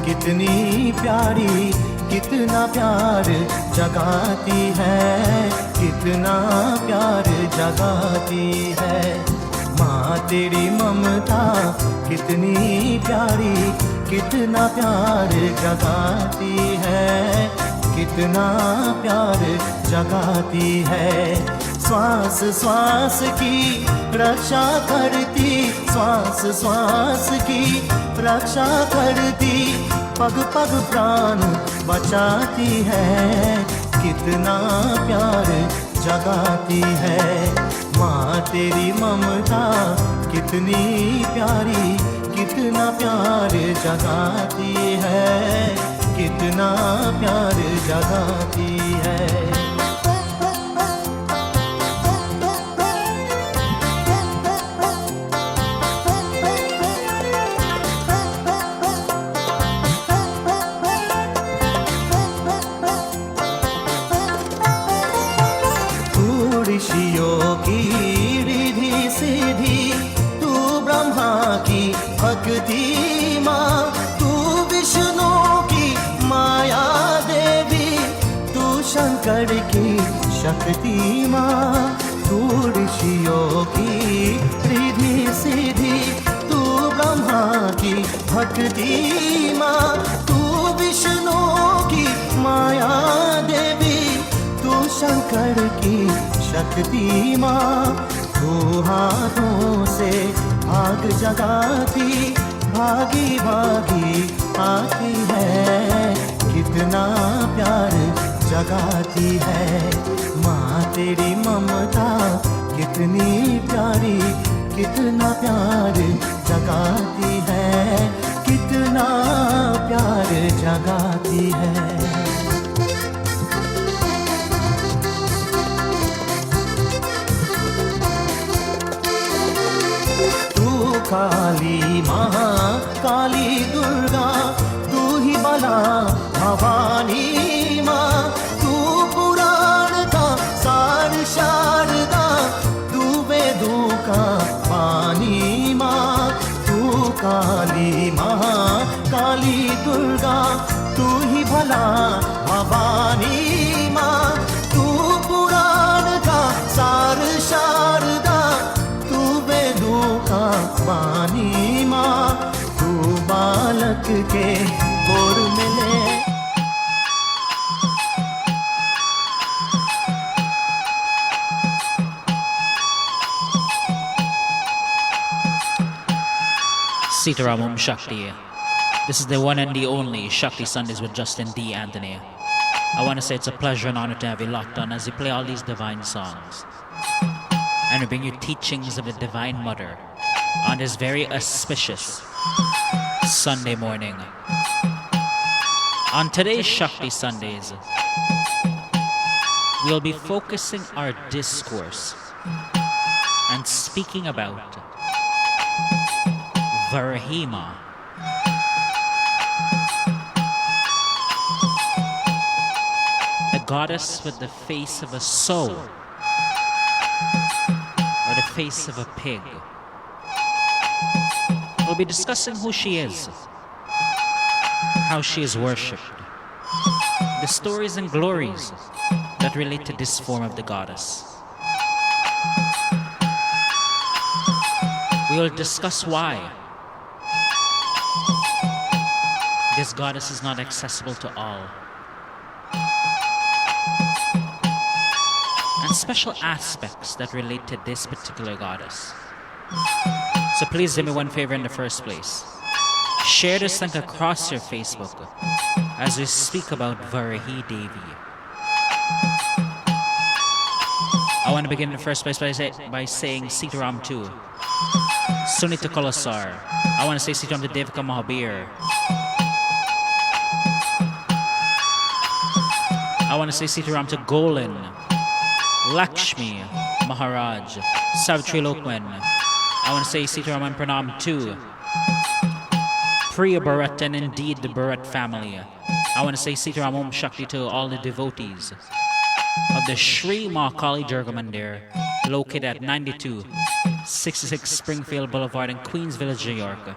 कितनी प्यारी, कितना प्यार जगाती है, कितना प्यार जगाती है। माँ तेरी ममता कितनी प्यारी, कितना प्यार जगाती है, कितना प्यार जगाती है। श्वास श्वास की रक्षा करती, श्वास श्वास की रक्षा करती, पग पग प्राण बचाती है, कितना प्यार जगाती है। माँ तेरी ममता कितनी प्यारी, कितना प्यार जगाती है, कितना प्यार जगाती है। ऋषियों की रिधि सीधी, तू ब्रह्मा की भक्ति माँ, तू विष्णु की माया देवी, तू शंकर की शक्ति माँ। तू ऋषियों की रिधि सीधी, तू ब्रह्मा की भक्ति माँ, तू विष्णु की माया देवी, तू शंकर की शक्ति माँ। तू हाथों से भाग जगाती, भागी भागी आती है, कितना प्यार जगाती है। माँ तेरी ममता कितनी प्यारी, कितना प्यार जगाती है, कितना प्यार जगाती है। काली महाकाली दुर्गा, तू ही बला भवानी माँ, तू पुराण का सार शारदा, तू वेदों का पानी माँ। तू काली महाकाली दुर्गा, तू ही भला भवानी माँ, तू पुराण का सार शारदा, पानी माँ। तू बालक के गोर में ले, Sitaram Om Shakti. This is the one and the only Shakti Sundays with Justin D. Anthony. I want to say it's a pleasure and honor to have you locked on as you play all these divine songs and we bring you teachings of the Divine Mother on this very auspicious Sunday morning. On today's Shakti Sundays, we'll be focusing our discourse and speaking about Varahi, the goddess with the face of a sow or the face of a pig. We'll be discussing who she is, how she is worshipped, the stories and glories that relate to this form of the goddess. We will discuss why this goddess is not accessible to all, and special aspects that relate to this particular goddess. So please do me one favor in the first place. Share this link across your Facebook as we speak about Varahi Devi. I want to begin in the first place by saying Sitaram to Sunita Kolasar. I want to say Sitaram to Devika Mahabir. I want to say Sitaram to Golan, Lakshmi Maharaj, Savitri Lokman. I want to say Sitaram and Pranam to Priya Bharat and indeed the Bharat family. I want to say Sitaram Om Shakti to all the devotees of the Sri Mahakali Durga Mandir, located at 9266 Springfield Boulevard in Queens Village, New York.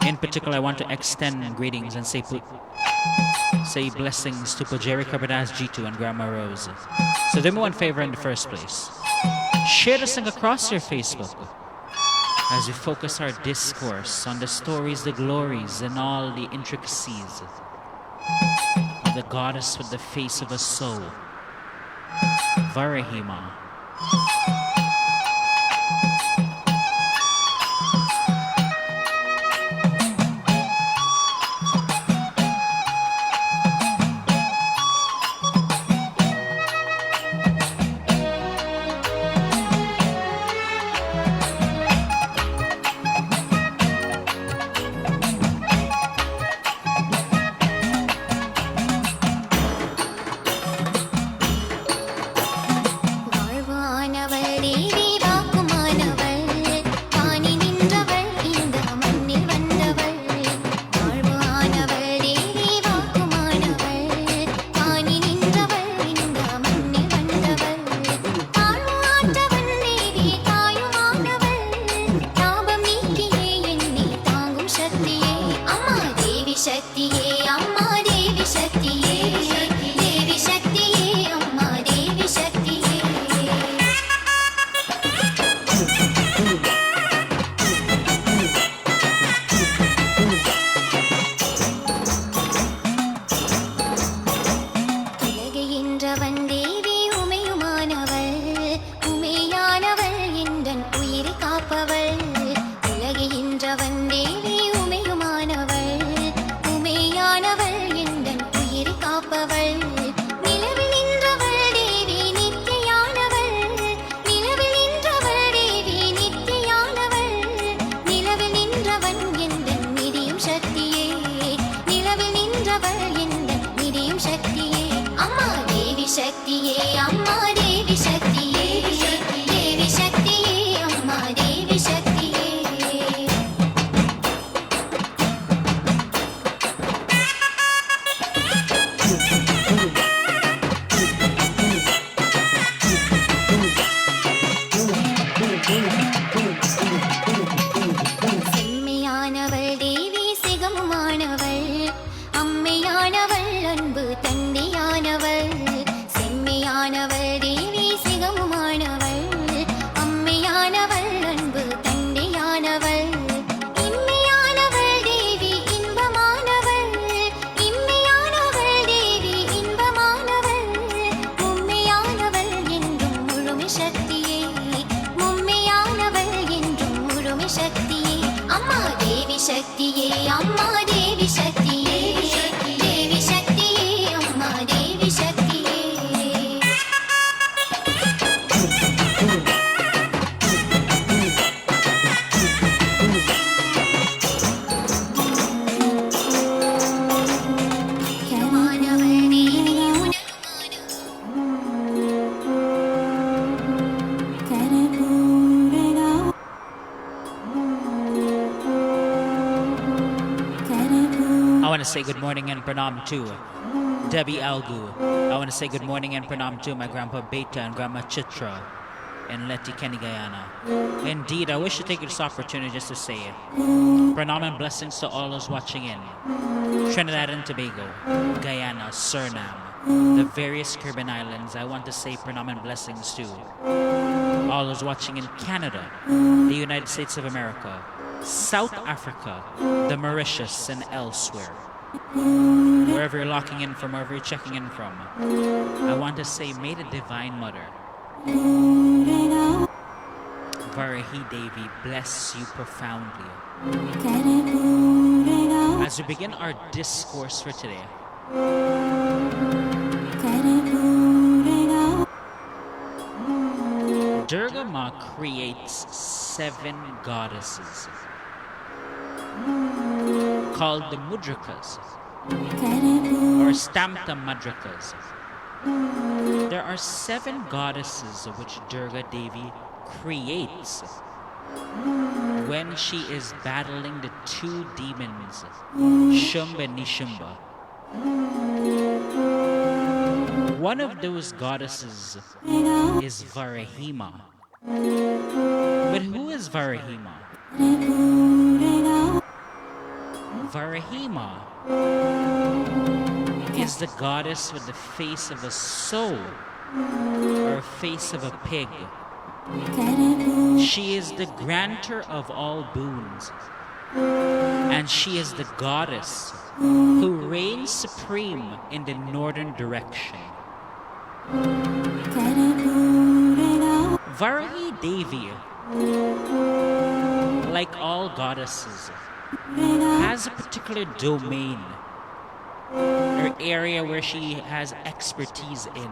In particular, I want to extend greetings and say blessings to Pujeri Karbadas G2 and Grandma Rose. So do me one favor in the first place. Share this thing across your Facebook as we focus our discourse on the stories, the glories, and all the intricacies of the goddess with the face of a soul, Varahi. Say good morning and pranam to Debbie Algu. I want to say good morning and pranam to my grandpa Beta and grandma Chitra in Leti, Kenny, Guyana. Indeed, I wish to take this opportunity just to say pranam and blessings to all those watching in Trinidad and Tobago, Guyana, Suriname, the various Caribbean islands. I want to say pranam and blessings to all those watching in Canada, the United States of America, South Africa, the Mauritius, and elsewhere. Wherever you're locking in from, wherever you're checking in from, I want to say, may the Divine Mother, Varahi Devi, bless you profoundly. As we begin our discourse for today, Durga Ma creates 7 goddesses called the Mudrikas or Sapta Matrikas. There are 7 goddesses which Durga Devi creates when she is battling the 2 demons, Shumba and Nishumba. One of those goddesses is Varahima. But who is Varahima? Varahima is the goddess with the face of a sow or face of a pig. She is the grantor of all boons, and she is the goddess who reigns supreme in the northern direction. Varahi Devi, like all goddesses, has a particular domain or area where she has expertise in.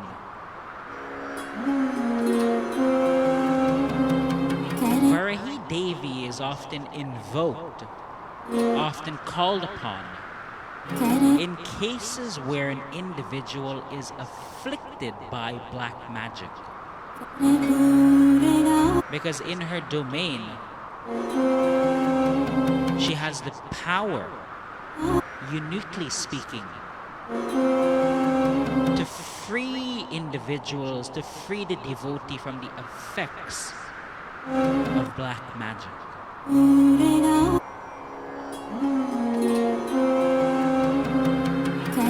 Varahi Devi is often invoked, often called upon, in cases where an individual is afflicted by black magic. Because in her domain, she has the power, uniquely speaking, to free individuals, to free the devotee from the effects of black magic.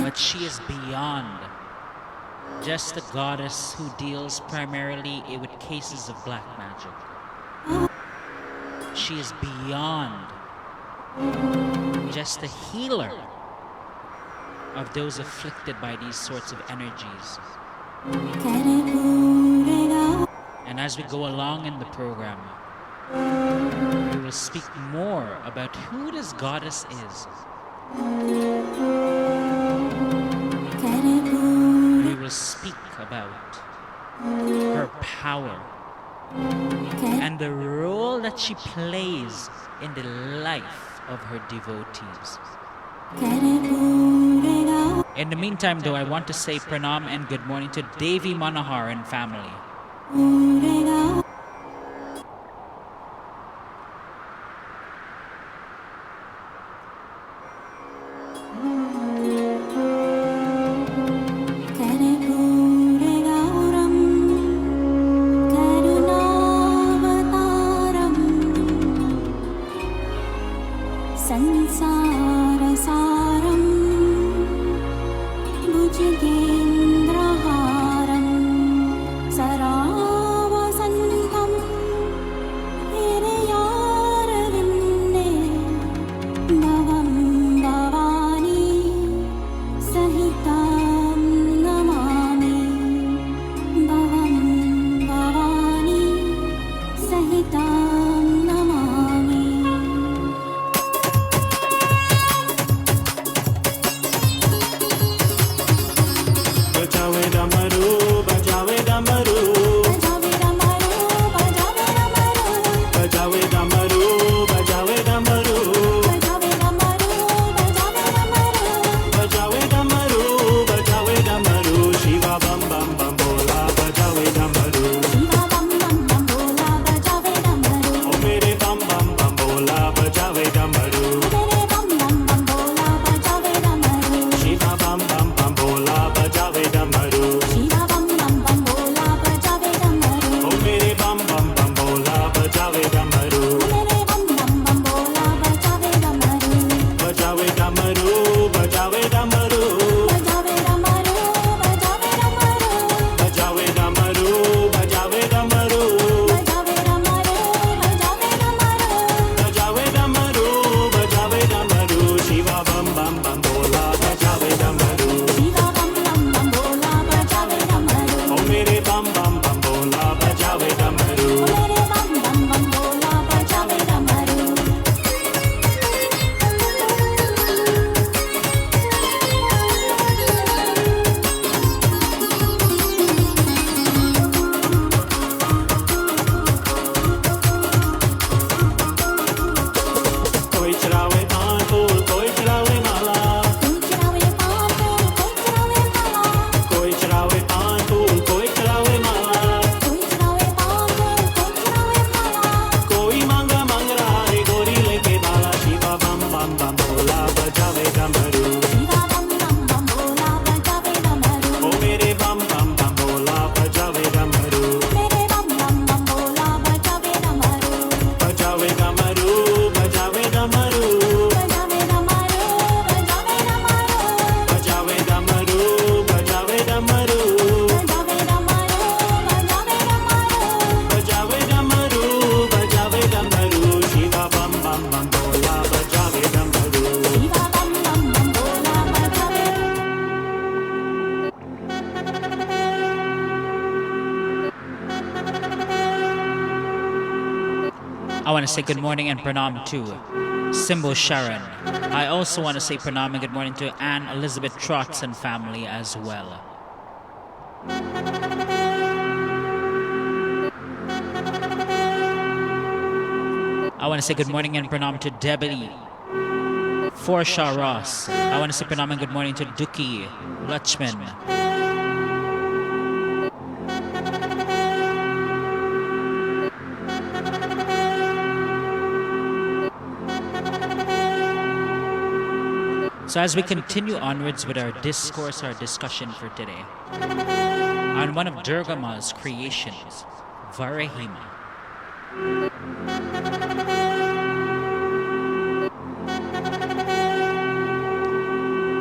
But she is beyond just a goddess who deals primarily with cases of black magic. She is beyond just a healer of those afflicted by these sorts of energies. And as we go along in the program, we will speak more about who this goddess is. We will speak about her power and the role that she plays in the life of her devotees. In the meantime, though, I want to say pranam and good morning to Devi Manohar and family. want to say good morning and pranam to Simbo Sharon. I also want to say pranam and good morning to Anne Elizabeth Trotz and family as well. I want to say good morning and pranam to Debbie Forsha Ross. I want to say pranam and good morning to Duki Lachman. So as we continue onwards with our discourse, our discussion for today, on one of Durga'S creations, Varahi.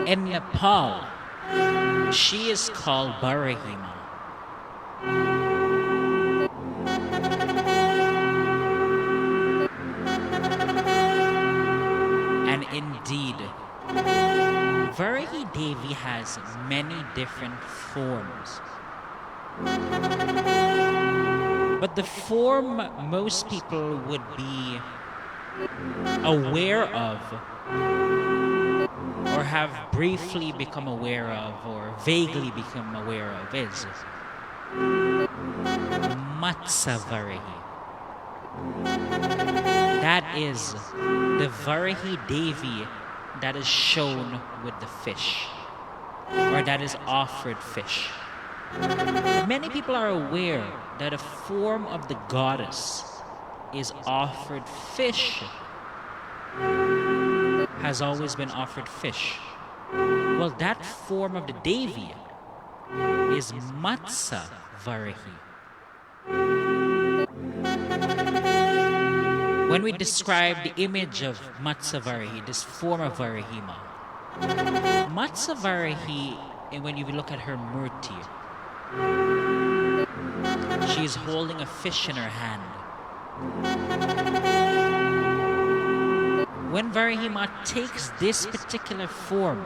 In Nepal, she is called Varahi. And indeed, Varahi Devi has many different forms. But the form most people would be aware of, or have briefly become aware of, or vaguely become aware of, is Matsya Varahi. That is the Varahi Devi that is shown with the fish, or that is offered fish. Many people are aware that a form of the goddess is offered fish, has always been offered fish. Well, that form of the Devi is Matsya Varahi. When we describe the image of Matsya Varahi, this form of Varahima, Matsya Varahi, and when you look at her murti, she is holding a fish in her hand. When Varahima takes this particular form,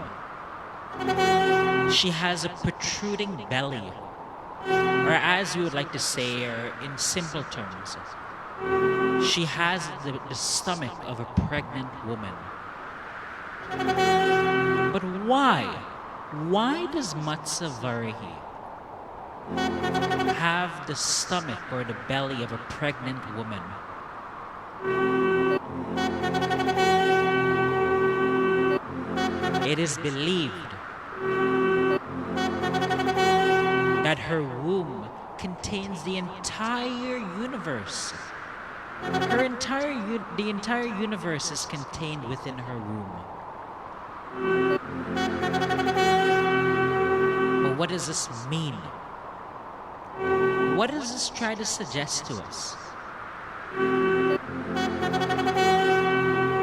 she has a protruding belly, or as we would like to say, or in simple terms, she has the stomach of a pregnant woman. But why? Why does Matsya Varahi have the stomach or the belly of a pregnant woman? It is believed that her womb contains the entire universe. The entire universe is contained within her womb. But what does this mean? What does this try to suggest to us?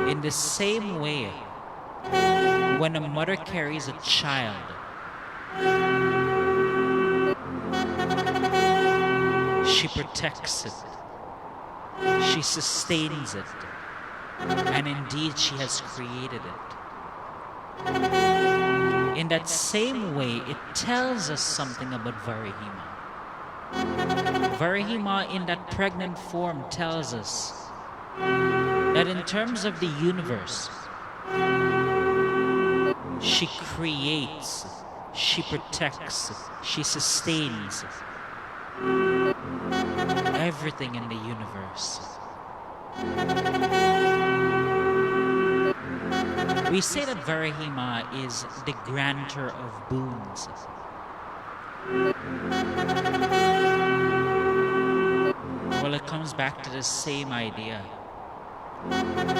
In the same way, when a mother carries a child, she protects it. She sustains it, and indeed she has created it. In that same way, it tells us something about Varahima. Varahima in that pregnant form tells us that in terms of the universe, she creates, she protects, she sustains everything in the universe. We say that Varahima is the grantor of boons. Well, it comes back to the same idea.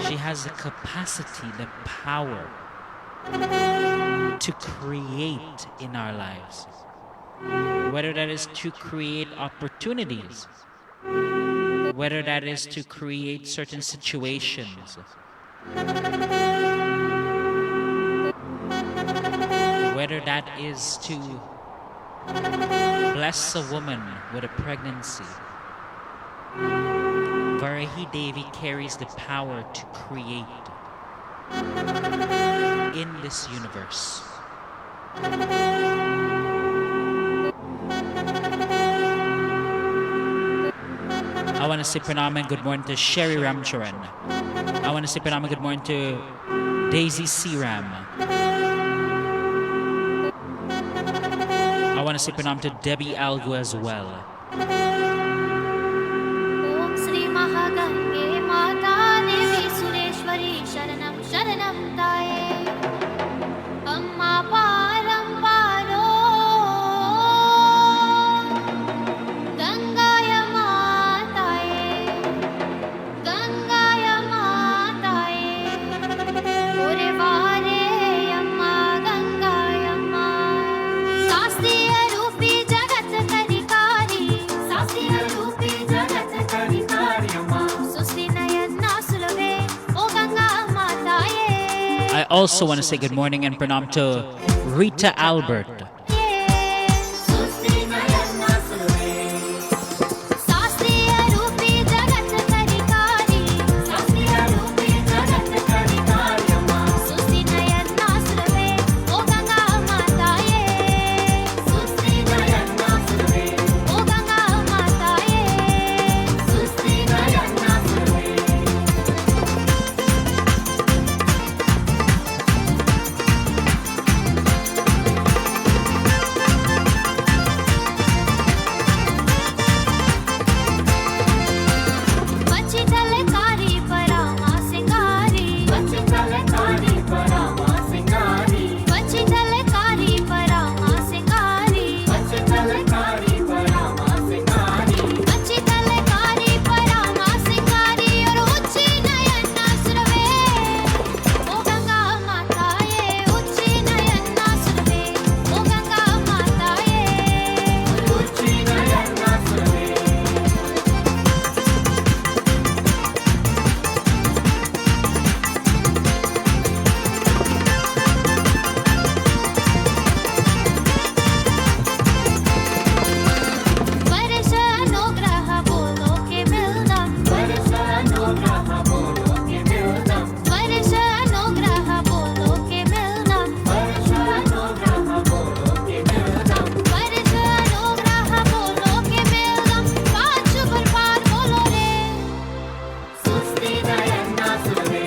She has the capacity, the power to create in our lives. Whether that is to create opportunities, whether that is to create certain situations, whether that is to bless a woman with a pregnancy. Varahi Devi carries the power to create in this universe. I want to say pranam and good morning to Sherry Ramcharan. I want to say pranam and good morning to Daisy C. Ram. I want to say pranam to Debbie Algo as well. Om Sri Mahagange Mata Devi Sureshwari Sharanam Sharanam Taye Amma Param Paro Gangaya Mataye Gangaya Mataye Ore Vare Amma Gangaya Ma Sastiya Rupi Jagat Karikari Sastiya Rupi Jagat Karikari Amma Susti Nayana Sulave O Ganga Mataye I also want to say good morning and pranam to Rita Albert. Susti Nayana Sulave Sastiya Rupi Jagat Karikari Sastiya Rupi Jagat Karikari Amma Susti Nayana Sulave O Ganga Mataye Susti Nayana Sulave O Ganga Mataye Susti Nayana Sulave Vachitale kari parama singari Vachitale kari parama singari Vachitale kari parama singari Vachitale kari parama singari Vachitale kari parama singari Aur uchi nayana surave O Ganga Mataye uchi nayana surave O Ganga Mataye uchi nayana surave Varsa अनुग्रह बोलो के मिलदम Varsa अनुग्रह बोलो के मिलदम Varsa अनुग्रह बोलो के मिलदम Varsa अनुग्रह बोलो के मिलदम Varsa अनुग्रह बोलो के मिलदम पांच गुलबार बोलो रे सुस्ति नयना सुरवे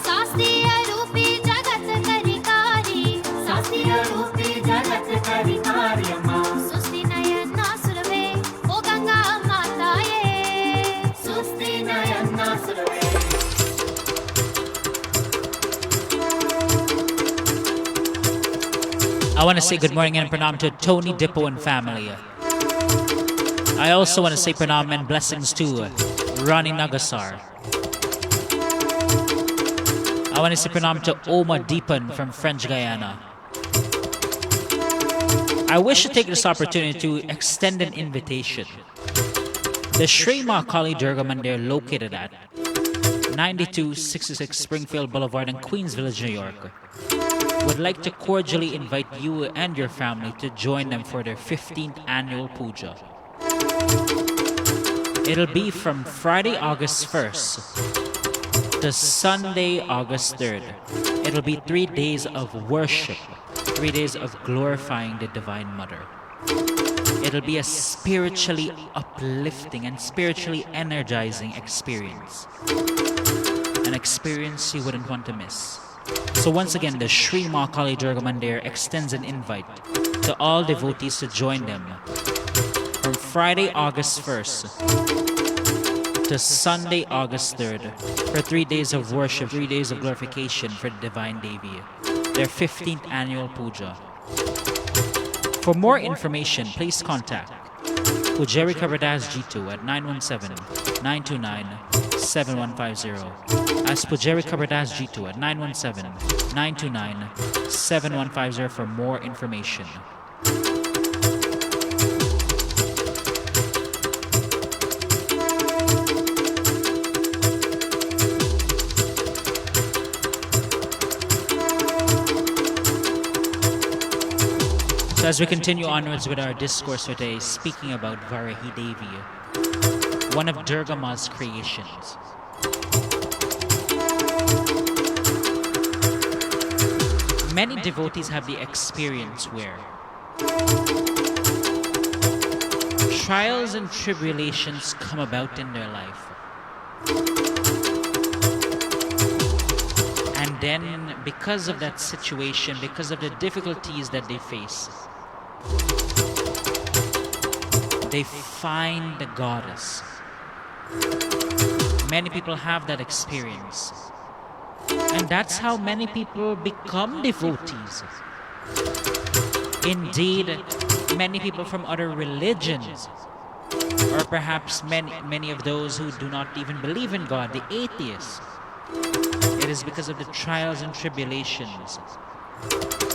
सास्तिया रूपी जगत करिकारी सास्तिया रूपी जगत करिकारी अम्मा सुस्ति नयना सुरवे ओ Ganga माताये सुस्ति Naina Surve I want to say good morning and pranam to Tony Dippo and family. I also want to say pranam and blessings to Ronnie Nagasar. I want to say pranam to Oma Deepan from French Guyana. I wish to take this opportunity to extend an invitation. The Sri Mahakali Durga Mandir located at 9266 Springfield Boulevard in Queens Village, New York, would like to cordially invite you and your family to join them for their 15th annual puja. It'll be from Friday, August 1st to Sunday, August 3rd. It'll be 3 days of worship, 3 days of glorifying the Divine Mother. It'll be a spiritually uplifting and spiritually energizing experience. An experience you wouldn't want to miss. So once again, the Sri Mahakali Durga Mandir extends an invite to all devotees to join them from Friday, August 1st to Sunday, August 3rd for 3 days of worship, 3 days of glorification for the Divine Devi, their 15th annual puja. For more information, please contact Pujari Kavardas G2 at 917-929-7150. As Pujari Kavardas G2 at 917-929-7150 for more information. So as we continue onwards with our discourse today, speaking about Varahi Devi, one of Durga Ma's creations. Many devotees have the experience where trials and tribulations come about in their life. And then, because of that situation, because of the difficulties that they face, they find the goddess. Many people have that experience. And that's how many people become devotees. Indeed, many people from other religions, or perhaps many of those who do not even believe in God, the atheists, it is because of the trials and tribulations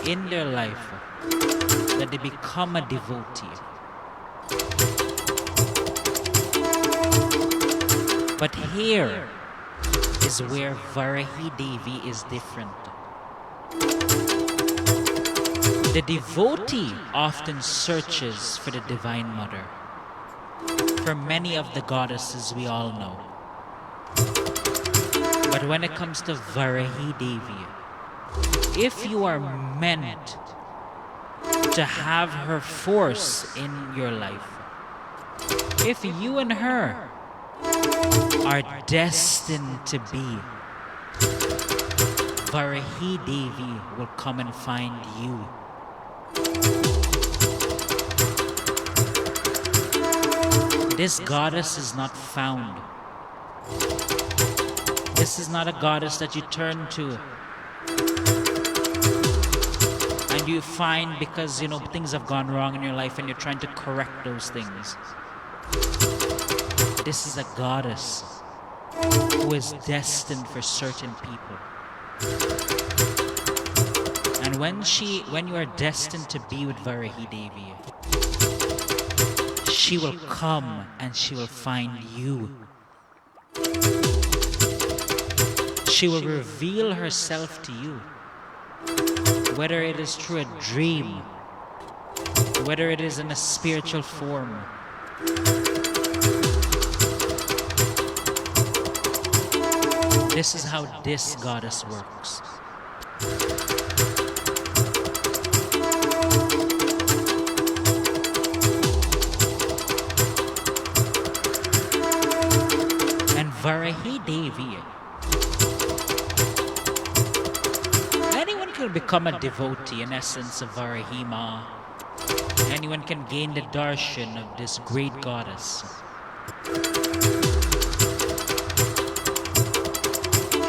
in their life that they become a devotee. But here is where Varahi Devi is different. The devotee often searches for the Divine Mother. For many of the goddesses we all know. But when it comes to Varahi Devi, if you are meant to have her force in your life, if you and her are destined to be, Varahi Devi will come and find you. This goddess is not found. This is not a goddess that you turn to and you find because, things have gone wrong in your life and you're trying to correct those things. This is a goddess who is destined for certain people. And when you are destined to be with Varahi Devi, she will come and she will find you. She will reveal herself to you, whether it is through a dream, whether it is in a spiritual form. This is how this goddess works. And Varahi Devi, anyone can become a devotee, in essence, of Varahi Ma. Anyone can gain the darshan of this great goddess.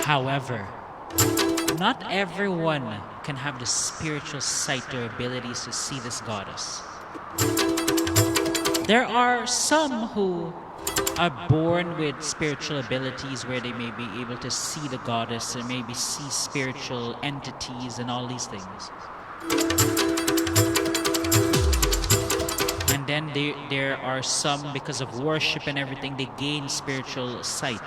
However, not everyone can have the spiritual sight or abilities to see this goddess. There are some who are born with spiritual abilities where they may be able to see the goddess and maybe see spiritual entities and all these things. And then there are some, because of worship and everything, they gain spiritual sight.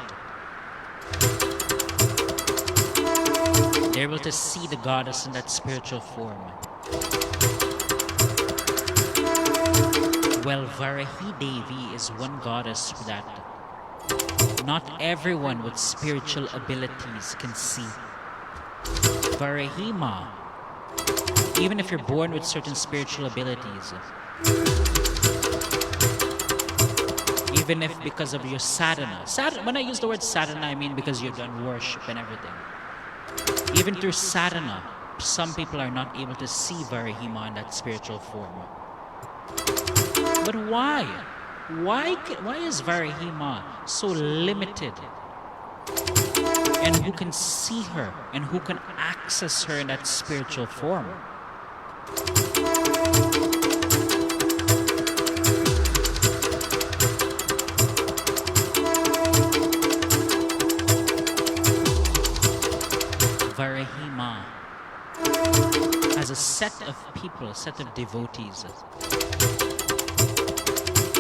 They're able to see the goddess in that spiritual form. Well, Varahi Devi is one goddess that not everyone with spiritual abilities can see. Varahi Ma, even if you're born with certain spiritual abilities, even if because of your sadhana, when I use the word sadhana, I mean because you've done worship and everything. Even through sadhana, some people are not able to see Varahi Ma in that spiritual form. But why? Why is Varahi Ma so limited? And who can see her and who can access her in that spiritual form? Varahi Ma has a set of people, a set of devotees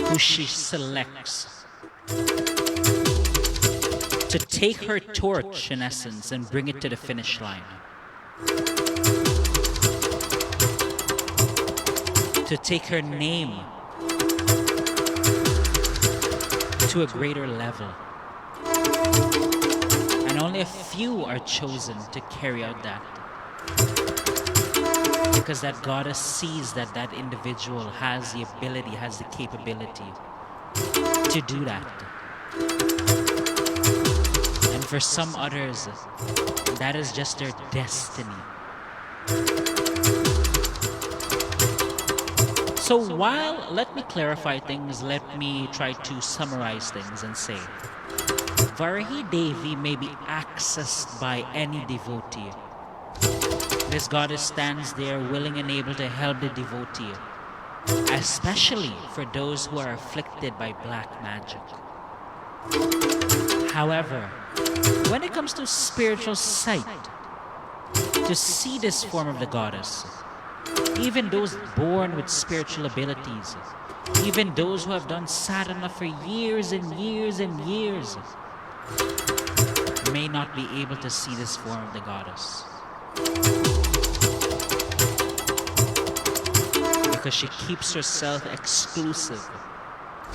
who she selects to take her torch, in essence, and bring it to the finish line. To take her name to a greater level. And only a few are chosen to carry out that. Because that goddess sees that that individual has the ability, has the capability to do that. And for some others, that is just their destiny. So let me clarify things, let me try to summarize things and say, Varahi Devi may be accessed by any devotee. This goddess stands there willing and able to help the devotee, especially for those who are afflicted by black magic. However, when it comes to spiritual sight, to see this form of the goddess, even those born with spiritual abilities, even those who have done sadhana for years and years and years, may not be able to see this form of the goddess. Because she keeps herself exclusive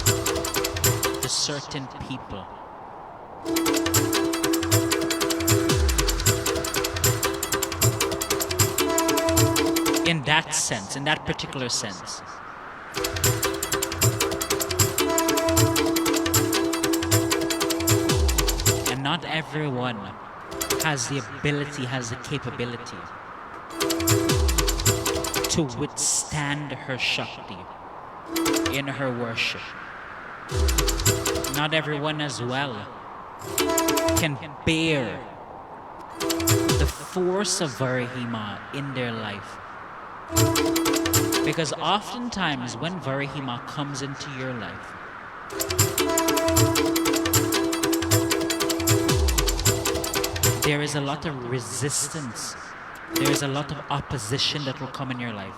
to certain people. In that sense, in that particular sense. And not everyone has the ability, has the capability to withstand her Shakti in her worship. Not everyone as well can bear the force of Varahima in their life. Because oftentimes when Varahima comes into your life, there is a lot of resistance. There is a lot of opposition that will come in your life.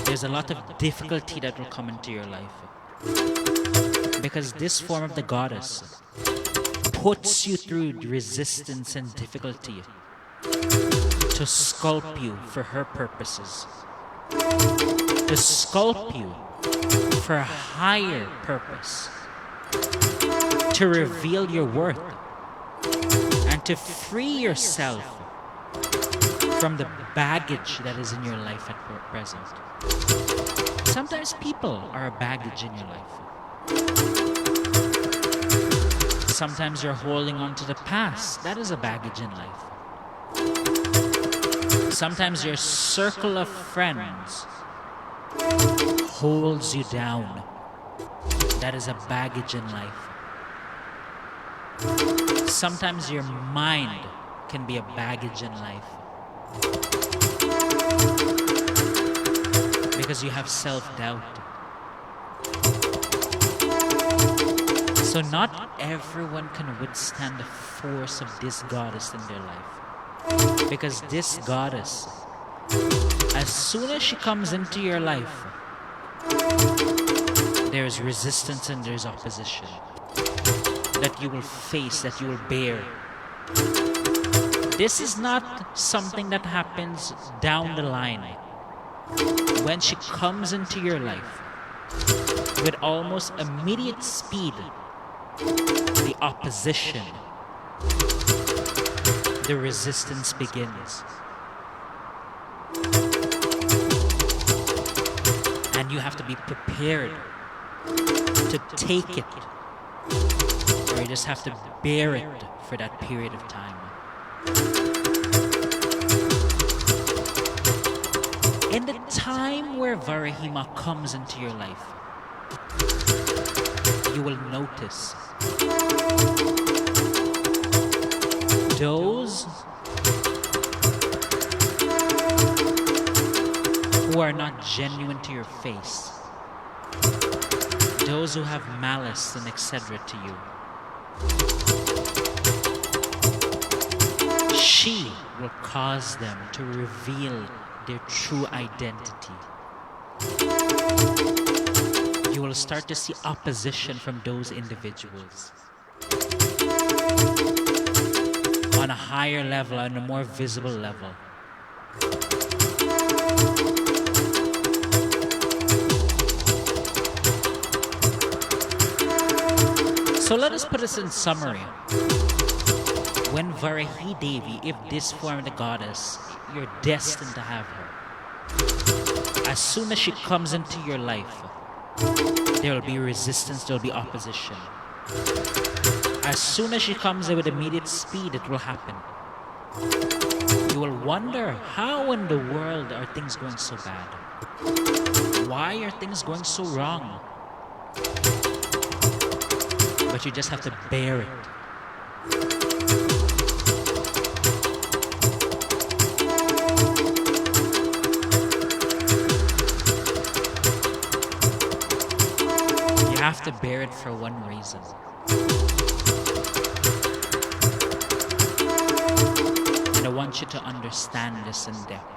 There's a lot of difficulty that will come into your life. Because this form of the goddess puts you through resistance and difficulty to sculpt you for her purposes. To sculpt you for a higher purpose. To reveal your worth. And to free yourself from the baggage that is in your life at present. Sometimes people are a baggage in your life. Sometimes you're holding on to the past. That is a baggage in life. Sometimes your circle of friends holds you down. That is a baggage in life. Sometimes your mind can be a baggage in life. Because you have self-doubt. So not everyone can withstand the force of this goddess in their life. Because this goddess, as soon as she comes into your life, there is resistance and there is opposition that you will face, that you will bear. This is not something that happens down the line. When she comes into your life, with almost immediate speed, the opposition, the resistance begins. And you have to be prepared to take it, or you just have to bear it for that period of time. In the time where Varahima comes into your life, you will notice those who are not genuine to your face, those who have malice and etc. to you, she will cause them to reveal their true identity. You will start to see opposition from those individuals on a higher level, on a more visible level. So let us put this in summary. When Varahi Devi, if this form of the goddess, you're destined to have her. As soon as she comes into your life, there will be resistance, there will be opposition. As soon as she comes in with immediate speed, it will happen. You will wonder, how in the world are things going so bad? Why are things going so wrong? But you just have to bear it. You have to bear it for one reason. And I want you to understand this in depth.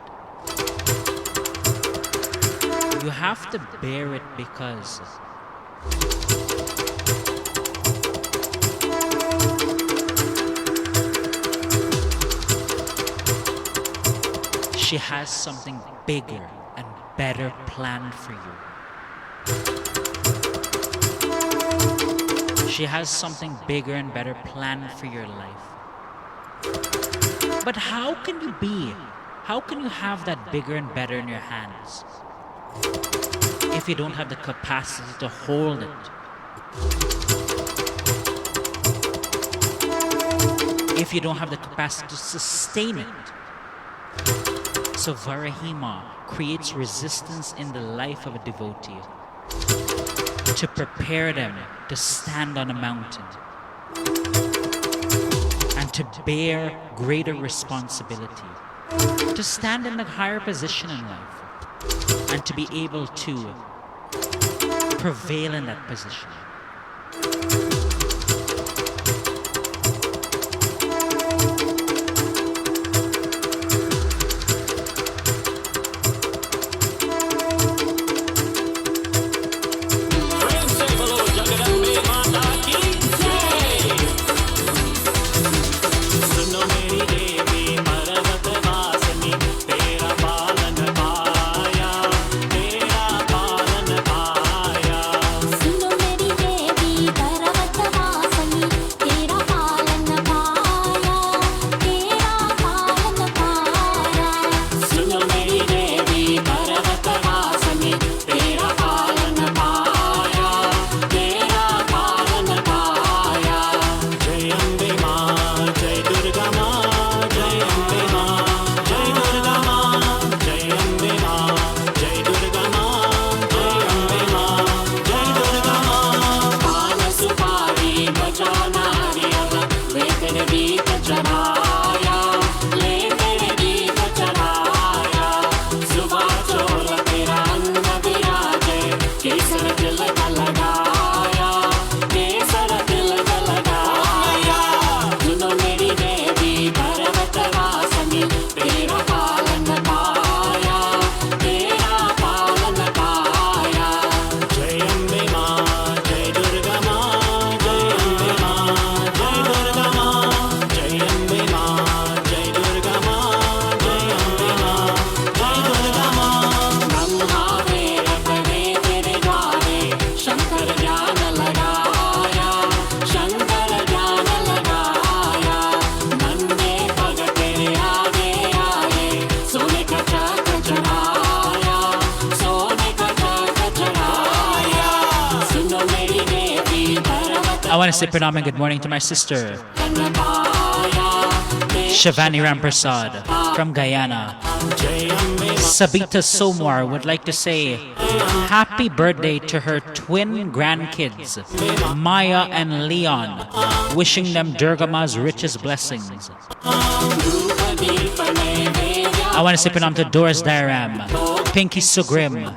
You have to bear it because she has something bigger and better planned for you. She has something bigger and better planned for your life. But how can you have that bigger and better in your hands if you don't have the capacity to hold it? If you don't have the capacity to sustain it? So Varahima creates resistance in the life of a devotee to prepare them to stand on a mountain and to bear greater responsibility, to stand in a higher position in life and to be able to prevail in that position. I want to say pranam and good morning to my sister Shavani Ramprasad from Guyana. Sabita Somar would like to say happy birthday to her twin grandkids, Maya and Leon, wishing them Durga'S richest blessings. I want to say pranam to Doris Dairam, Pinky Sugrim.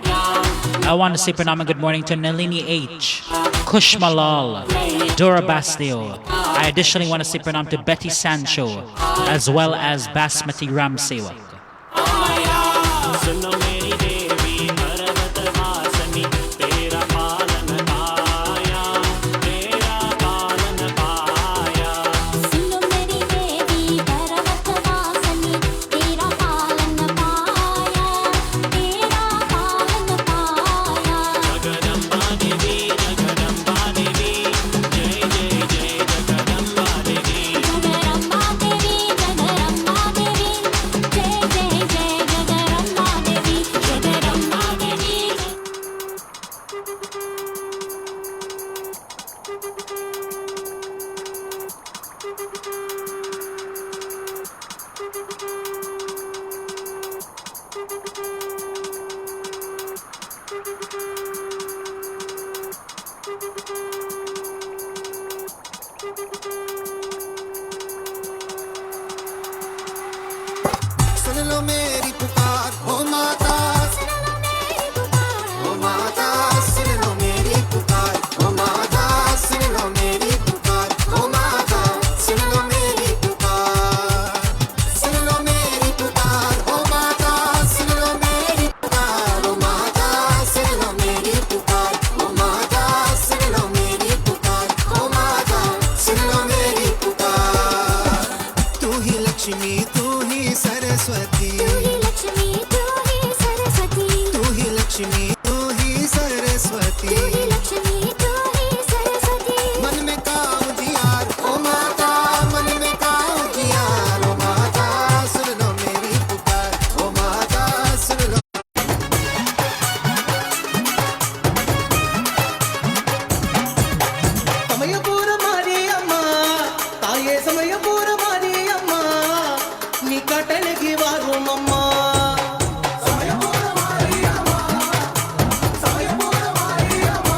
I want to say pranam and good morning to Nalini H, Kush Malal, Dora Bastio. I additionally want to say pranam to Betty Sancho, as well as Basmati Ram Sewak. Jai Lakshmi तू ही सरस्वती तू ही लक्ष्मी तू ही सरस्वती मन में काऊ जियार ओ माता मन में काऊ जियार ओ माता सुन लो मेरी पुकार ओ माता सुन लो సమయపూర మారి అమ్మ తాయే సమయపూర మారి అమ్మ నీ కటలకి వారు మమ్మ సమయపూర మారి అమ్మ సమయపూర మారి అమ్మ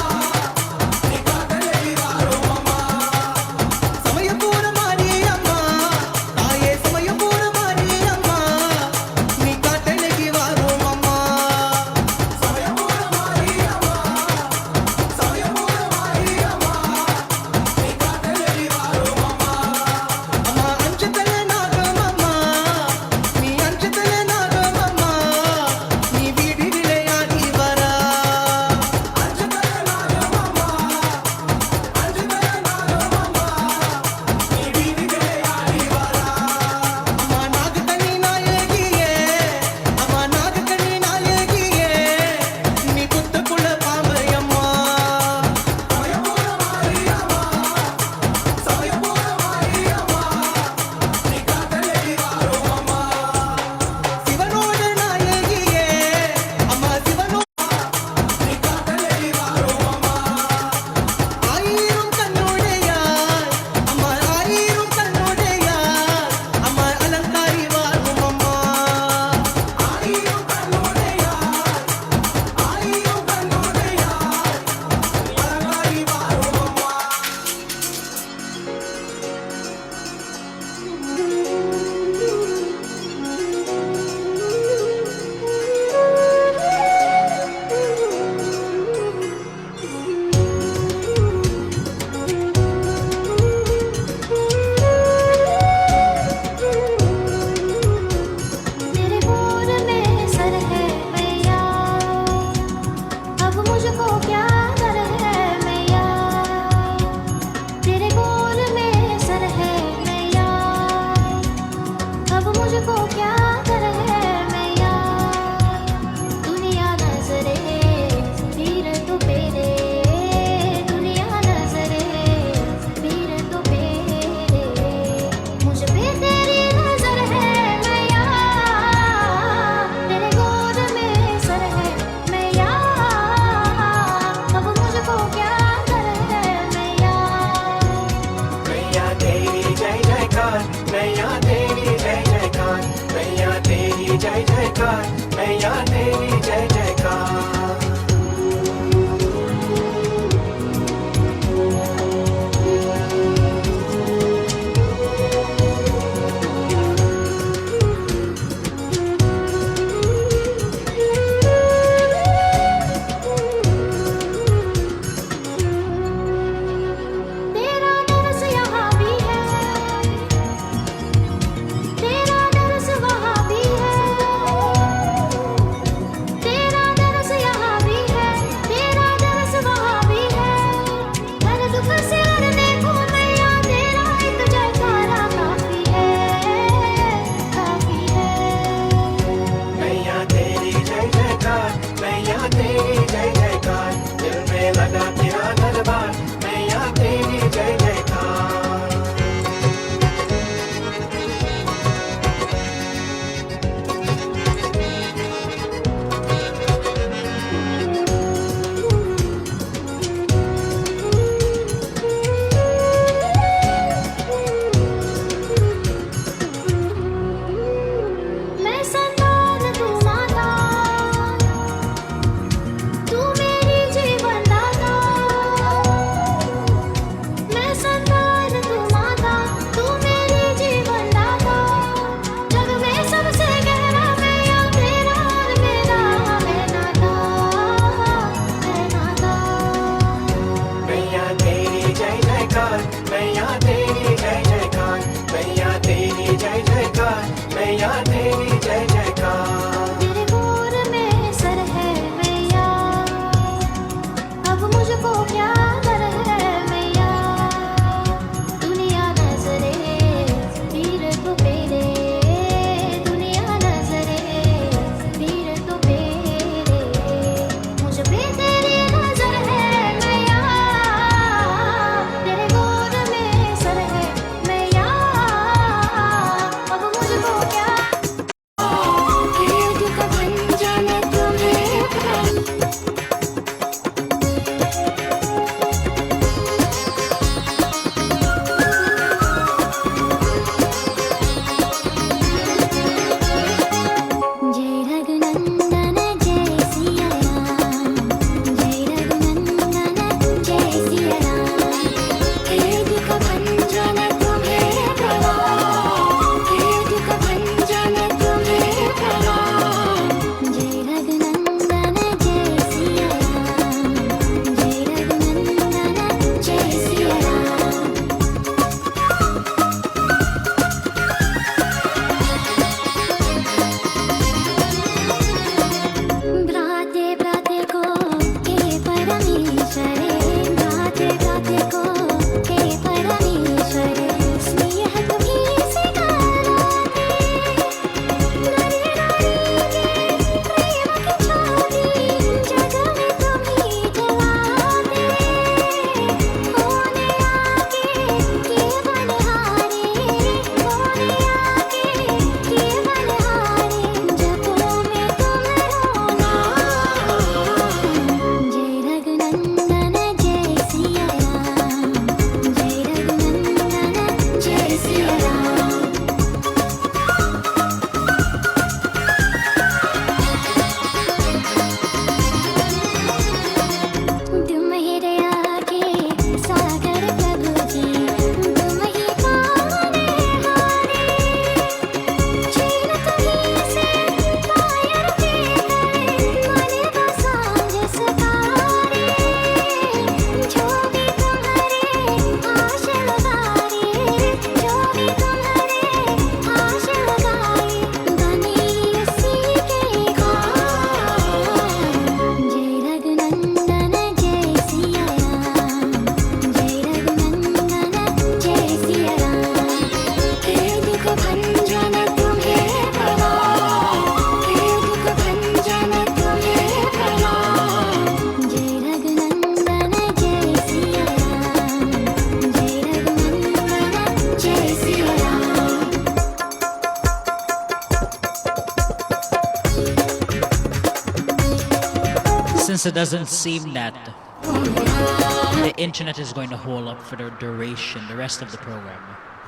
since it doesn't seem that the internet is going to hold up for the duration, the rest of the program,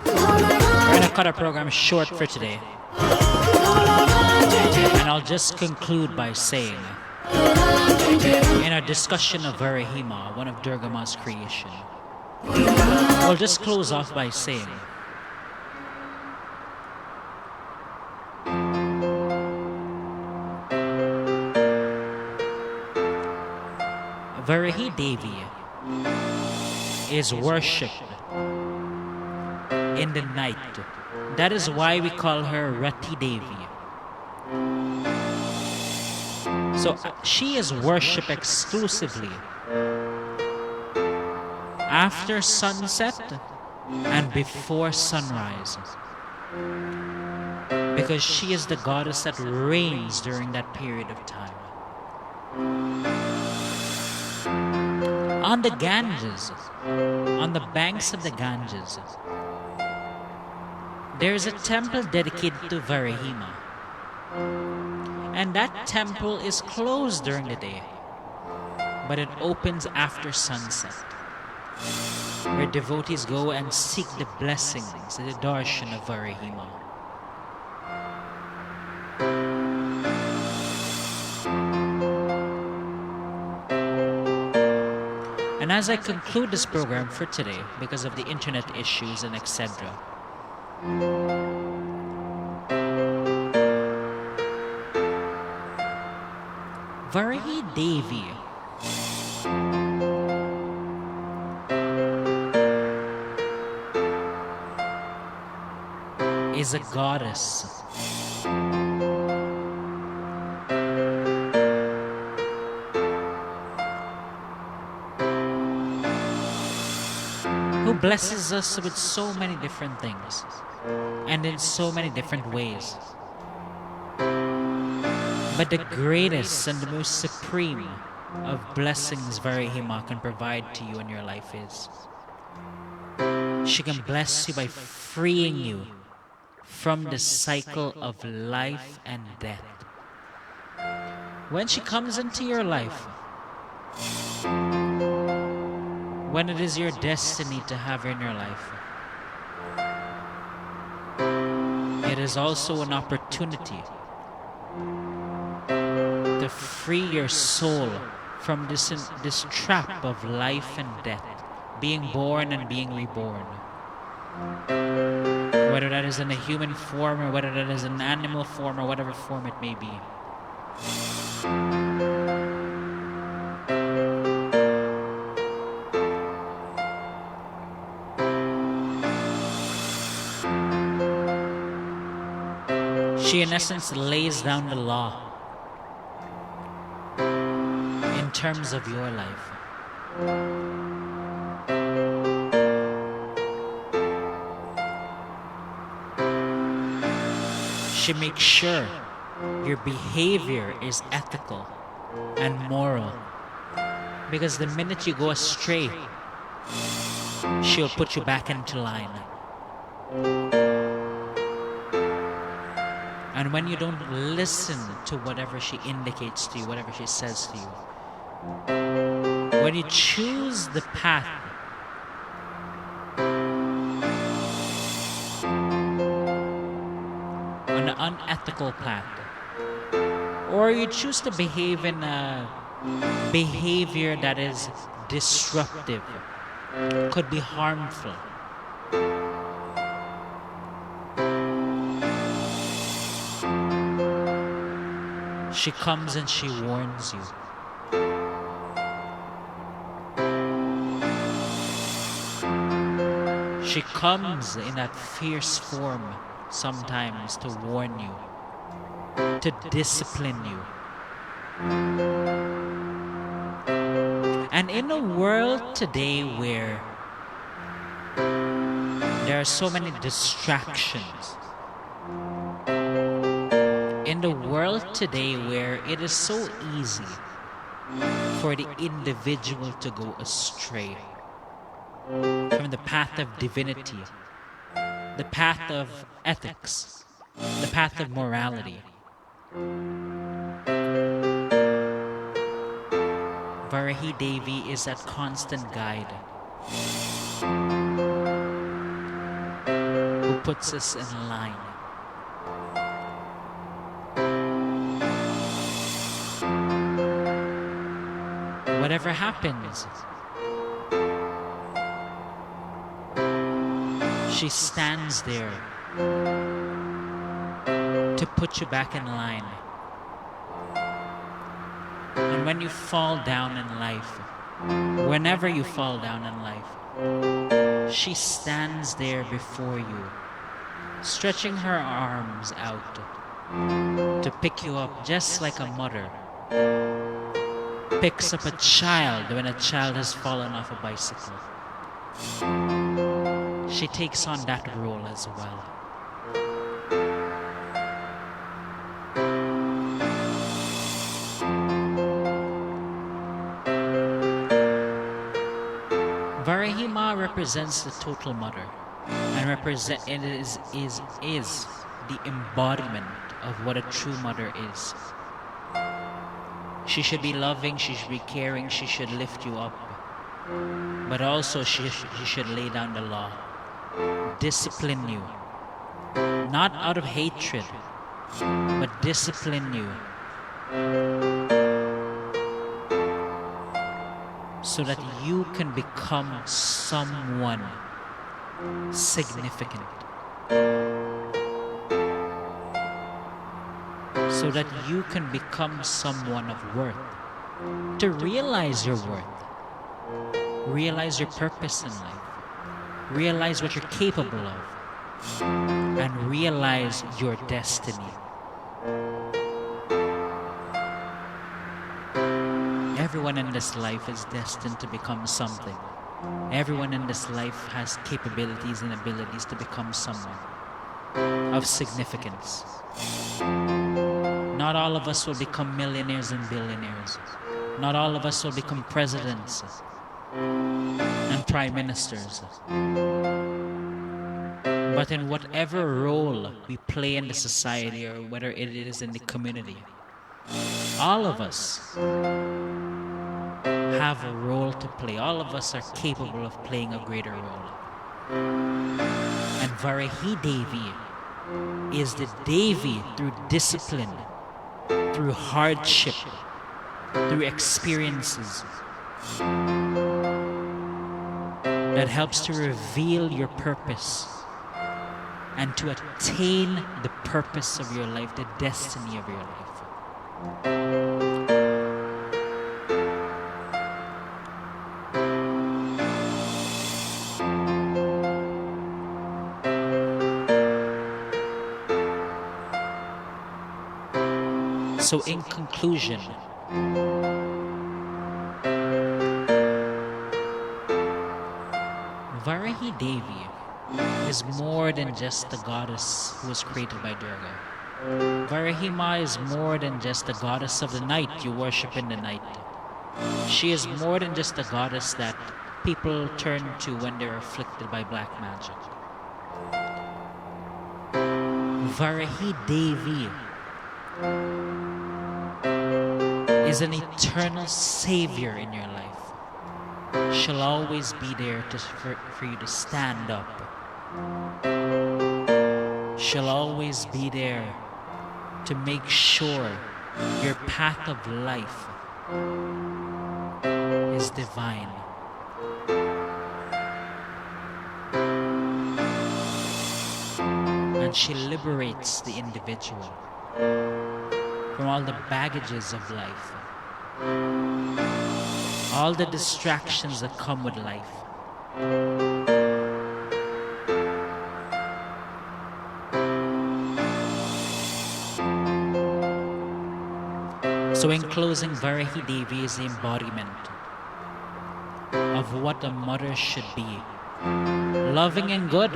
we're going to cut our program short for today. And I'll just conclude by saying, in our discussion of Varahi, one of Durga'S creation, we'll just close off by saying, Varahi Devi is worshipped in the night. That is why we call her Rati Devi. So she is worshipped exclusively after sunset and before sunrise, because she is the goddess that reigns during that period of time. On the Ganges, on the banks of the Ganges, there is a temple dedicated to Varahi. And that temple is closed during the day, but it opens after sunset, where devotees go and seek the blessings, the darshan of Varahi. And as I conclude this program for today, because of the internet issues and etc., Varahi Devi is a goddess who blesses us with so many different things and in so many different ways. But the greatest and the most supreme of blessings Varahi can provide to you in your life is she can bless you by freeing you from the cycle of life and death. When she comes into your life, when it is your destiny to have her in your life, it is also an opportunity to free your soul from this trap of life and death, being born and being reborn. Whether that is in a human form or whether that is an animal form or whatever form it may be. She in essence lays down the law in terms of your life. She makes sure your behavior is ethical and moral, because the minute you go astray, she'll put you back into line. And when you don't listen to whatever she indicates to you, whatever she says to you, when you choose the path an unethical path, or you choose to behave in a behavior that is disruptive, could be harmful, she comes and she warns you. She comes in that fierce form sometimes to warn you, to discipline you. And in a world today where there are so many distractions, in the world today where it is so easy for the individual to go astray from the path of divinity, the path of ethics, the path of morality, Varahi Devi is that constant guide who puts us in line. Whatever happens, she stands there to put you back in line. And when you fall down in life, whenever you fall down in life, she stands there before you, stretching her arms out to pick you up, just like a mother picks up a child when a child has fallen off a bicycle. She takes on that role as well. Varahi Ma represents the total mother and is the embodiment of what a true mother is. She should be loving, she should be caring, she should lift you up. But also she should lay down the law, discipline you, not out of hatred, but discipline you so that you can become someone significant, so that you can become someone of worth, to realize your worth, realize your purpose in life, realize what you're capable of, and realize your destiny. Everyone in this life is destined to become something. Everyone in this life has capabilities and abilities to become someone of significance. Not all of us will become millionaires and billionaires. Not all of us will become presidents and prime ministers. But in whatever role we play in the society, or whether it is in the community, all of us have a role to play. All of us are capable of playing a greater role. And Varahi Devi is the Devi through discipline, through hardship, through experiences, that helps to reveal your purpose and to attain the purpose of your life, the destiny of your life. So in conclusion, Varahi Devi is more than just the goddess who was created by Durga. Varahi Ma is more than just the goddess of the night you worship in the night. She is more than just the goddess that people turn to when they're afflicted by black magic. Varahi Devi is an eternal savior in your life. She'll always be there for you to stand up. She'll always be there to make sure your path of life is divine. And she liberates the individual from all the baggages of life, all the distractions that come with life. So in closing, Varahi Devi is the embodiment of what a mother should be. Loving and good,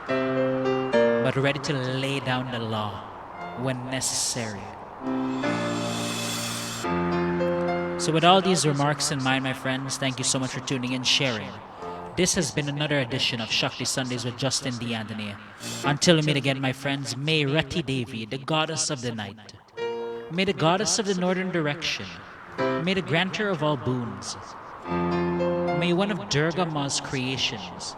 but ready to lay down the law when necessary. So with all these remarks in mind, my friends, thank you so much for tuning in, sharing. This has been another edition of Shakti Sundays with Justin D. Anthony. Until we meet again, my friends, may Rati Devi, the goddess of the night, may the goddess of the northern direction, May the grantor of all boons, may one of Durga'S creations,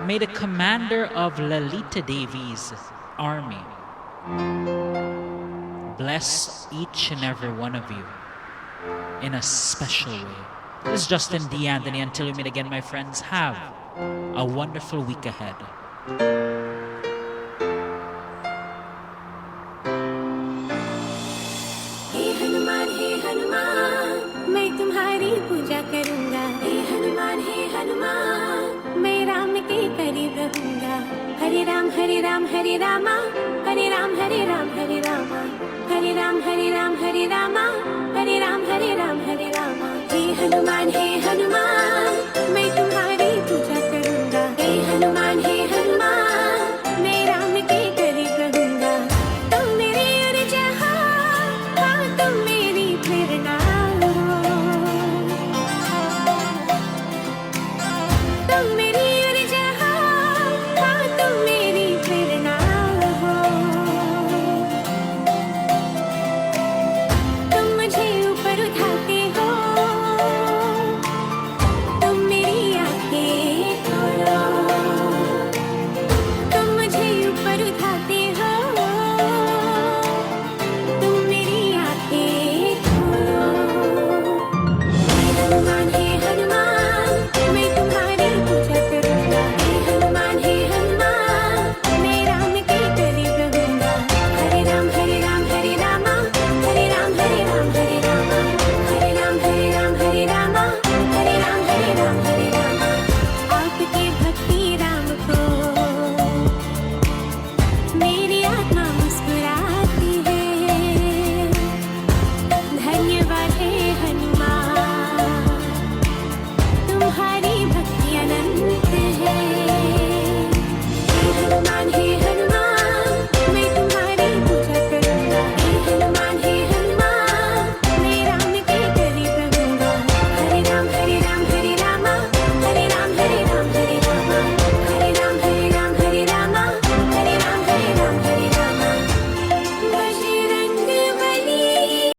may the commander of Lalita Devi's army bless each and every one of you in a special way. This is Justin D. Anthony. Until we meet again, my friends, have a wonderful week ahead. हे हनुमान मैं तुम्हारी पूजा करूंगा। हे हनुमान मैं राम के करीब रहूंगा। हरे राम हरे राम हरे रामा, हरे राम हरे राम हरे रामा, हरे राम हरे राम हरे रामा, हरे राम हरे राम हरे रामा। हे हनुमान